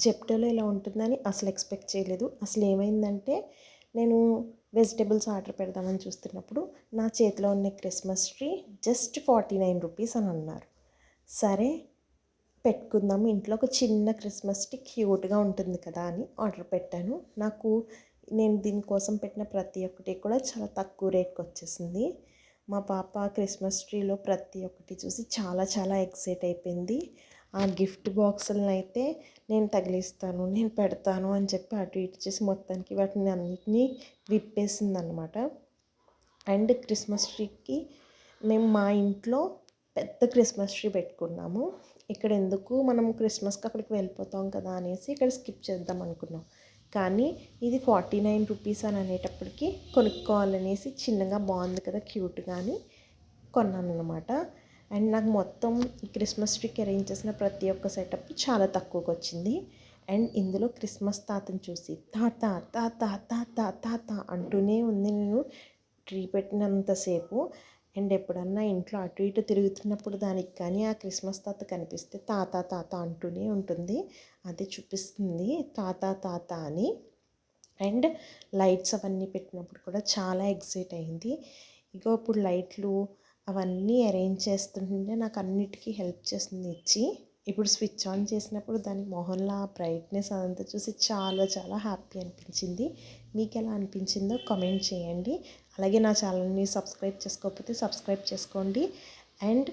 జెప్టోలో ఇలా ఉంటుందని అసలు ఎక్స్పెక్ట్ చేయలేదు. అసలు ఏమైందంటే నేను వెజిటబుల్స్ ఆర్డర్ పెడదామని చూస్తున్నప్పుడు నా చేతిలో ఉన్న క్రిస్మస్ ట్రీ జస్ట్ 49 రూపీస్ అని అన్నారు. సరే పెట్టుకుందాం ఇంట్లో ఒక చిన్న క్రిస్మస్ ట్రీ క్యూట్గా ఉంటుంది కదా అని ఆర్డర్ పెట్టాను. నేను దీనికోసం పెట్టిన ప్రతి ఒక్కటి కూడా చాలా తక్కువ రేట్కి వచ్చేసింది. మా పాప క్రిస్మస్ ట్రీలో ప్రతి ఒక్కటి చూసి చాలా చాలా ఎక్సైట్ అయిపోయింది. ఆ గిఫ్ట్ బాక్సులను అయితే నేను తగిలిస్తాను, నేను పెడతాను అని చెప్పి అటు ఇటు చేసి మొత్తానికి వాటిని అన్నిటినీ విప్పేసిందనమాట. అండ్ క్రిస్మస్ ట్రీకి మేము మా ఇంట్లో పెద్ద క్రిస్మస్ ట్రీ పెట్టుకున్నాము. ఇక్కడ ఎందుకు మనం క్రిస్మస్కి అక్కడికి వెళ్ళిపోతాం కదా అనేసి ఇక్కడ స్కిప్ చేద్దాం అనుకున్నాం. కానీ ఇది 49 రూపీస్ అని అనేటప్పటికి కొనుక్కోవాలనేసి చిన్నగా బాగుంది కదా క్యూట్గా అని కొన్నాను అనమాట. అండ్ నాకు మొత్తం ఈ క్రిస్మస్ ట్రీకి అరేంజ్ చేసిన ప్రతి ఒక్క సెటప్ చాలా తక్కువకి వచ్చింది. అండ్ ఇందులో క్రిస్మస్ తాతను చూసి తాత తాత తాత తాత అంటూనే ఉంది నేను ట్రీ పెట్టినంతసేపు. అండ్ ఎప్పుడన్నా ఇంట్లో అటు ఇటు తిరుగుతున్నప్పుడు దానికి కానీ ఆ క్రిస్మస్ తాత కనిపిస్తే తాత తాత అంటూనే ఉంటుంది. అది చూపిస్తుంది తాత తాత అని. అండ్ లైట్స్ అవన్నీ పెట్టినప్పుడు కూడా చాలా ఎక్సైట్ అయింది. ఇగో ఇప్పుడు లైట్లు అవన్నీ అరేంజ్ చేస్తుంటే నాకు అన్నిటికీ హెల్ప్ చేస్తుంది ఇచ్చి. ఇప్పుడు స్విచ్ ఆన్ చేసినప్పుడు దాని మొహంలో ఆ బ్రైట్నెస్ అదంతా చూసి చాలా చాలా హ్యాపీ అనిపించింది. మీకు ఎలా అనిపించిందో కామెంట్ చేయండి. అలాగే నా ఛానల్ని సబ్స్క్రైబ్ చేసుకోకపోతే సబ్స్క్రైబ్ చేసుకోండి. అండ్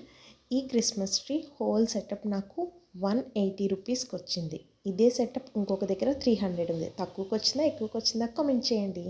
ఈ క్రిస్మస్ ట్రీ హోల్ సెటప్ నాకు 180 రూపీస్కి వచ్చింది. ఇదే సెటప్ ఇంకొక దగ్గర 300 ఉంది. తక్కువకి వచ్చిందా ఎక్కువకి వచ్చిందా కామెంట్ చేయండి.